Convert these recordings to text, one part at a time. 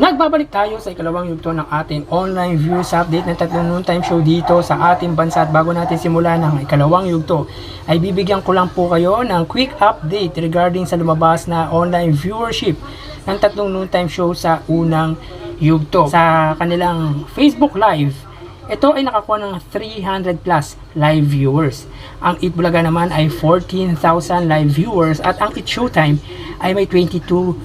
Nagbabalik tayo sa ikalawang yugto ng ating online views update ng tatlong noontime show dito sa ating bansa. At bago natin simulan ng ikalawang yugto, ay bibigyan ko lang po kayo ng quick update regarding sa lumabas na online viewership ng tatlong noontime show sa unang yugto. Sa kanilang Facebook Live, ito ay nakakuha ng 300 plus live viewers. Ang Eat Bulaga naman ay 14,000 live viewers at ang Eat Showtime ay may 22,000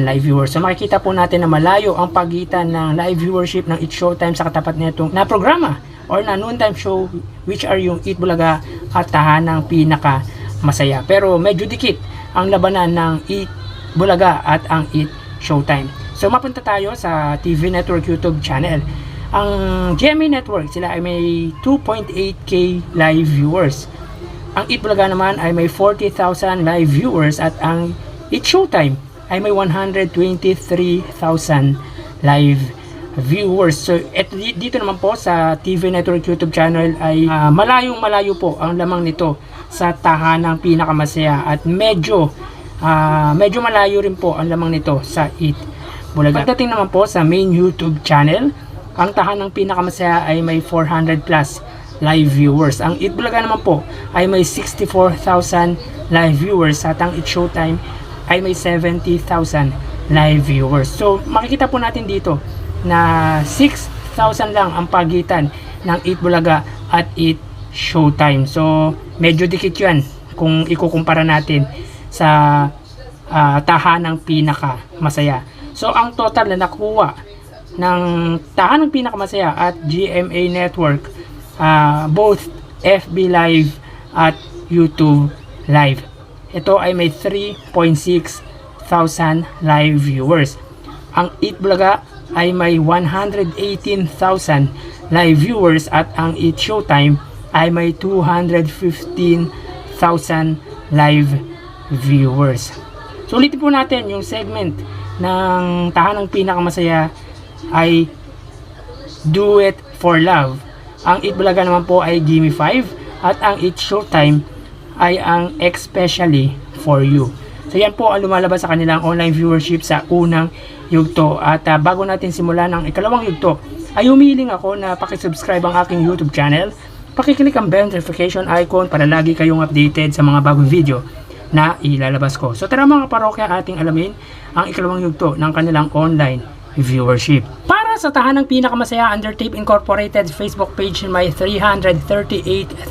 live viewers. So makikita po natin na malayo ang pagitan ng live viewership ng Eat Showtime sa katapat nitong na programa or na noontime show, which are yung Eat Bulaga at Tahanang Pinaka Masaya. Pero medyo dikit ang labanan ng Eat Bulaga at ang Eat Showtime. So mapunta tayo sa TV Network YouTube channel. Ang GMA Network, sila ay may 2.8k live viewers. Ang Eat Bulaga naman ay may 40,000 live viewers at ang Eat Showtime ay may 123,000 live viewers. So dito naman po sa TV Network YouTube channel ay malayong-malayo po ang lamang nito sa Tahanang Pinakamasaya at medyo malayo rin po ang lamang nito sa Eat Bulaga. Pagdating naman po sa main YouTube channel, ang Tahanang Pinakamasaya ay may 400 plus live viewers. Ang Eat Bulaga naman po ay may 64,000 live viewers at ang Eat Showtime ay may 70,000 live viewers. So makikita po natin dito na 6,000 lang ang pagitan ng Eat Bulaga at Eat Showtime. So medyo dikit yan kung ikukumpara natin sa Tahanang Pinakamasaya. So ang total na nakuha ng Tahanang Pinakamasaya at GMA Network, both FB Live at YouTube Live, ito ay may 3.6 thousand live viewers. Ang Eat Bulaga ay may 118,000 live viewers at ang Eat Showtime ay may 215,000 live viewers. So ulitin po natin yung segment ng Tahanang Pinakamasaya ay Do It For Love. Ang Eat Bulaga naman po ay Gimme 5 at ang Eat Showtime ay ang Especially For You. So yan po ang lumalabas sa kanilang online viewership sa unang yugto. At bago natin simulan ang ikalawang yugto, ay humihiling ako na pakisubscribe ang aking YouTube channel, pakiclick ang bell notification icon para lagi kayong updated sa mga bagong video na ilalabas ko. So tara mga parokya, ating alamin ang ikalawang yugto ng kanilang online viewership. Para sa Tahanang Pinakamasaya, Undertape Incorporated Facebook page may 338,000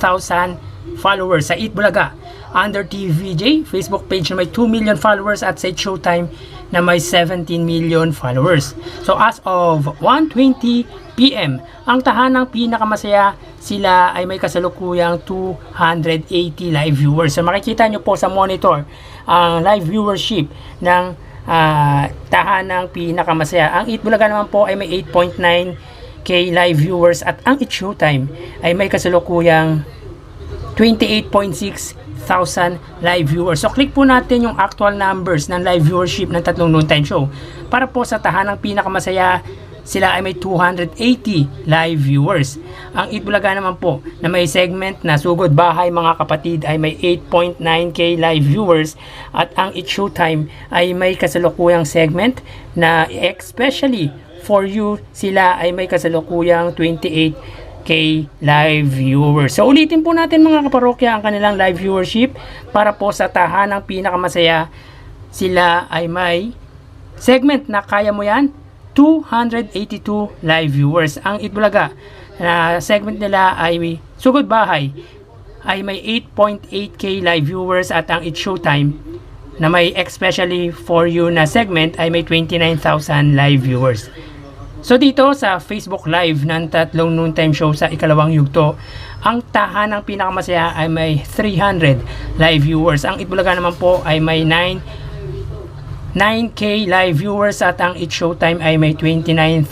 followers. Sa Eat Bulaga, Under TVJ Facebook page na may 2 million followers at sa Eat Showtime na may 17 million followers. So as of 1:20 PM, ang Tahanang Pinakamasaya, sila ay may kasalukuyang 280 live viewers. So makikita nyo po sa monitor ang live viewership ng Tahanang Pinakamasaya. Ang Eat Bulaga naman po ay may 8.9k live viewers at ang Eat Showtime ay may kasalukuyang 28.6 thousand live viewers. So click po natin yung actual numbers ng live viewership ng tatlong noontime show. Para po sa Tahanang Pinakamasaya, sila ay may 280 live viewers. Ang Eat Bulaga naman po na may segment na Sugod Bahay Mga Kapatid ay may 8.9k live viewers at ang Eat Showtime ay may kasalukuyang segment na Especially For You, sila ay may kasalukuyang 28k live viewers. So ulitin po natin mga kaparokya ang kanilang live viewership. Para po sa Tahanang Pinakamasaya, sila ay may segment na Kaya Mo Yan, 282 live viewers. Ang Eat Bulaga na segment nila ay may Sugod Bahay ay may 8.8k live viewers at ang Eat Showtime na may Especially For You na segment ay may 29,000 live viewers. So dito sa Facebook Live ng tatlong noontime show sa ikalawang yugto, ang Tahanang Pinakamasaya ay may 300 live viewers. Ang Eat Bulaga naman po ay may 9k live viewers at ang Eat Showtime ay may 29,000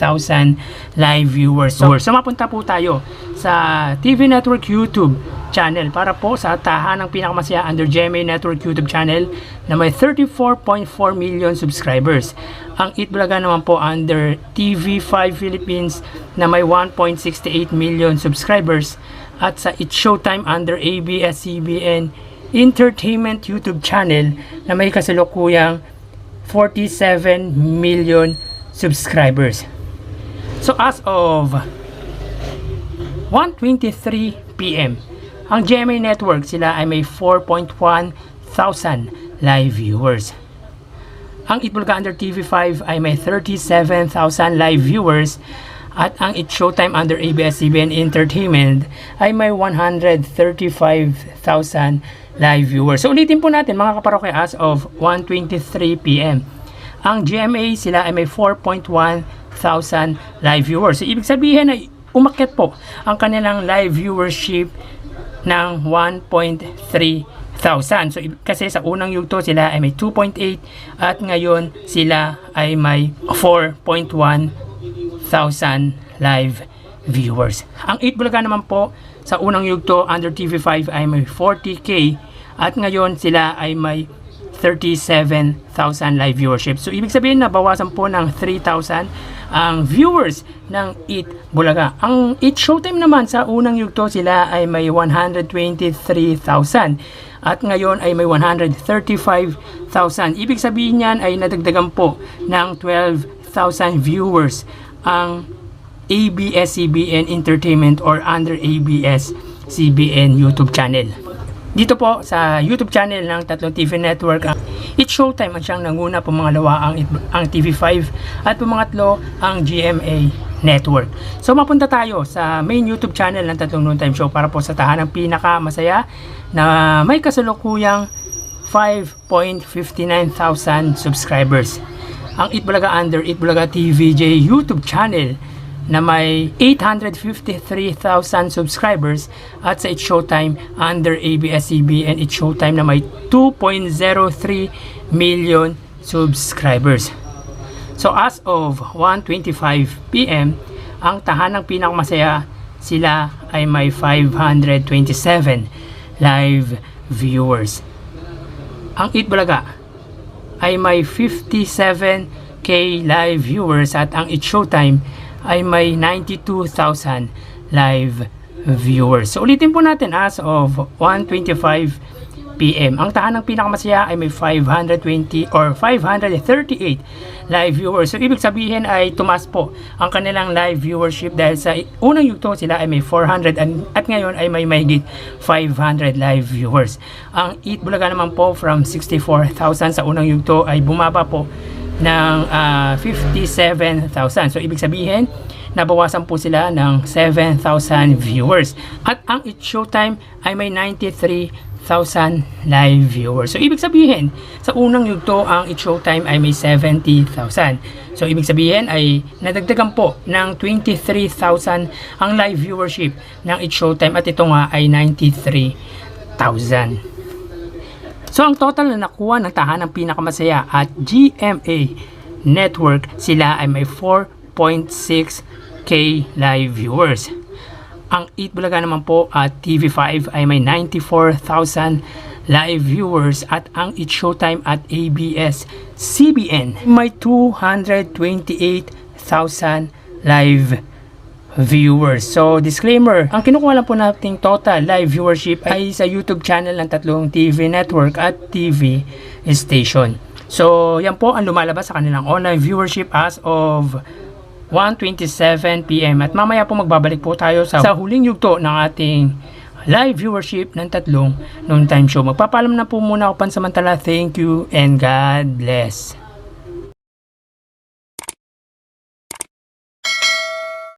live viewers. So mapunta po tayo sa TV Network YouTube channel para po sa Tahanang Pinakamasaya under GMA Network YouTube channel na may 34.4 million subscribers. Ang Eat Bulaga naman po under TV5 Philippines na may 1.68 million subscribers at sa Eat Showtime under ABS-CBN Entertainment YouTube channel na may kasalukuyang 47 million subscribers. So as of 1:23 PM, ang GMA Network sila ay may 4.1 thousand live viewers. Ang Itbulaga under TV5 ay may 37,000 live viewers at ang It's Showtime under ABS-CBN Entertainment ay may 135,000 live viewers. So ulitin po natin mga kaparokya, as of 1:23 PM, ang GMA sila ay may 4.1 thousand live viewers. So ibig sabihin ay umakyat po ang kanilang live viewership ng 1.3 thousand. So kasi sa unang yugto sila ay may 2.8 at ngayon sila ay may 4.1 thousand live viewers. Ang Itbulaga naman po sa unang yugto under TV5 ay may 40k at ngayon sila ay may 37,000 live viewership. So ibig sabihin na bawasan po ng 3,000 ang viewers ng Itbulaga. Ang It's Showtime naman sa unang yugto sila ay may 123,000 at ngayon ay may 135,000. Ibig sabihin niyan ay nadagdagan po ng 12,000 viewers ang ABS-CBN Entertainment or under ABS-CBN YouTube channel. Dito po sa YouTube channel ng tatlong TV network, ang It's Showtime ang siyang nanguna, pumangalawa ang TV5 at pumangatlo ang GMA Network. So mapunta tayo sa main YouTube channel ng tatlong noontime show para po sa tahanang pinakamasaya na may kasalukuyang 5.59,000 subscribers. Ang Itbulaga under Itbulaga TVJ YouTube channel na may 853,000 subscribers at sa It's Showtime under ABS-CBN It's Showtime na may 2.03 million subscribers. So as of 1:25 PM, ang tahanang pinakamasaya sila ay may 527 live viewers. Ang Itbulaga ay may 57k live viewers at ang It's Showtime ay may 92,000 live viewers. So ulitin po natin, as of 1:25 PM, ang tahanang pinakamasaya ay may 520 or 538 live viewers. So ibig sabihin ay tumaas po ang kanilang live viewership dahil sa unang yugto sila ay may 400 at ngayon ay may mahigit 500 live viewers. Ang Itbulaga naman po from 64,000 sa unang yugto ay bumaba po ng 57,000. So ibig sabihin nabawasan po sila ng 7,000 viewers. At ang It's Showtime ay may 93,000 live viewers. So ibig sabihin sa unang yugto ang It's Showtime ay may 70,000. So ibig sabihin ay nadagdagan po ng 23,000 ang live viewership ng It's Showtime at ito nga ay 93,000. So ang total na nakuha ng tahanang pinakamasaya at GMA Network, sila ay may 4.6k live viewers. Ang Itbulaga naman po at TV5 ay may 94,000 live viewers at ang It's Showtime at ABS-CBN may 228,000 live viewers. So disclaimer, ang kinukuha lang po nating total live viewership ay sa YouTube channel ng tatlong TV network at TV station. So yan po ang lumalabas sa kanilang online viewership as of 1:27 PM at mamaya po magbabalik po tayo sa huling yugto ng ating live viewership ng tatlong noontime show. Magpapaalam na po muna ako pansamantala. Thank you and God bless.